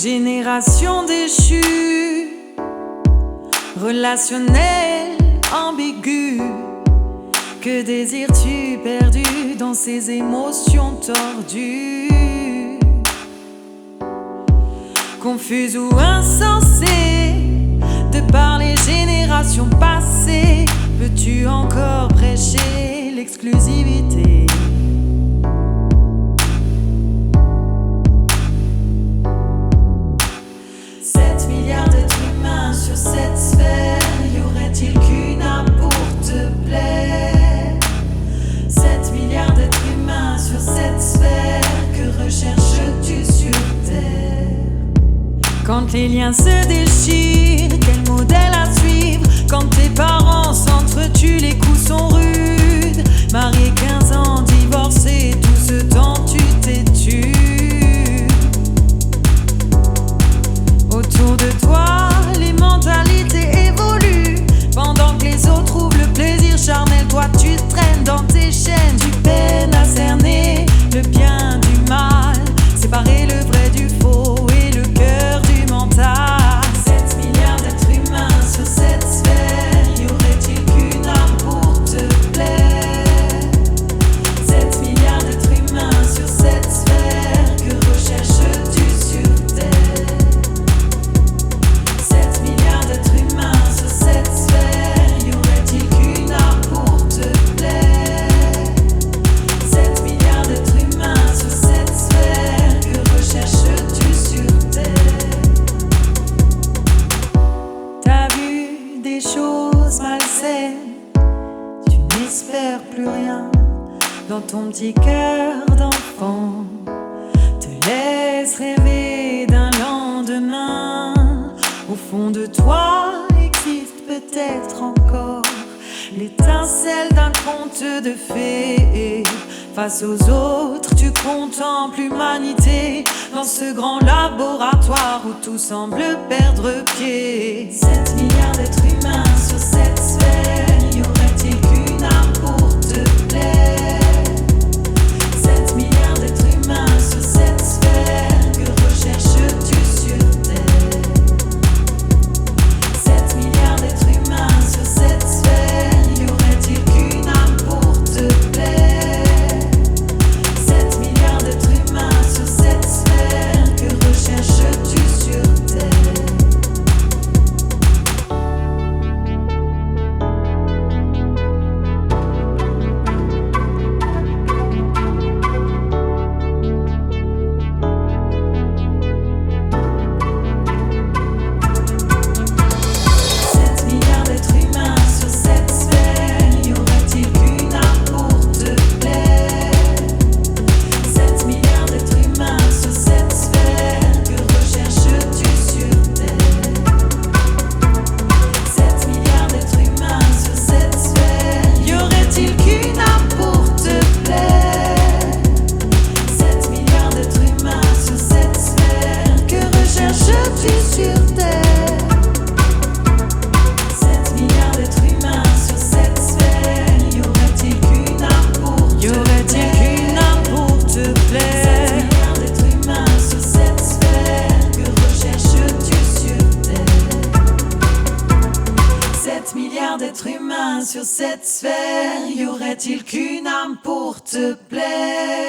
Génération déchue, relationnel ambigu. Que désires-tu perdu dans ces émotions tordues? Confuse ou insensée, de par les générations passées, peux-tu encore prêcher l'exclusivité? 7 milliards d'êtres humains sur cette sphère, y aurait-il qu'une âme pour te plaire? 7 milliards d'êtres humains sur cette sphère, que recherches-tu sur terre? Quand les liens se déchirent, quel modèle à suivre? Quand tes parents s'entretuent, les coups sont rudes. Marié 15 ans, divorcé, tout ce temps tu t'es tué. Autour de toi, les mentalités évoluent. Pendant que les autres trouvent le plaisir charnel, toi tu traînes dans tes chaînes. Tu peines à cerner le bien du mal, séparer le vrai du faux et le cœur du mental. 7 milliards d'êtres humains sur cette sphère, y aurait-il qu'une âme pour te plaire? 7 milliards d'êtres humains sur cette sphère, que recherches-tu sur terre? 7 milliards d'êtres humains sur cette sphère, y aurait-il qu'une âme pour te plaire? 7 milliards d'êtres humains sur cette sphère, que recherches-tu sur terre? T'as vu des choses malsaines, tu n'espères plus rien dans ton petit cœur d'enfant. Te laisse rêver d'un lendemain. Au fond de toi existe peut-être encore l'étincelle d'un conte de fées. Face aux autres, tu contemples l'humanité dans ce grand laboratoire où tout semble perdre pied. 7 milliards d'êtres humains sur cette sphère, y aurait-il qu'une âme pour te plaire? 7 milliards d'êtres humains sur cette sphère, que recherches-tu sur terre? 7 milliards d'êtres humains sur cette sphère, y aurait-il qu'une âme pour te plaire? 7 milliards d'êtres humains sur cette sphère, que recherches-tu sur terre? D'êtres humains sur cette sphère, y aurait-il qu'une âme pour te plaire?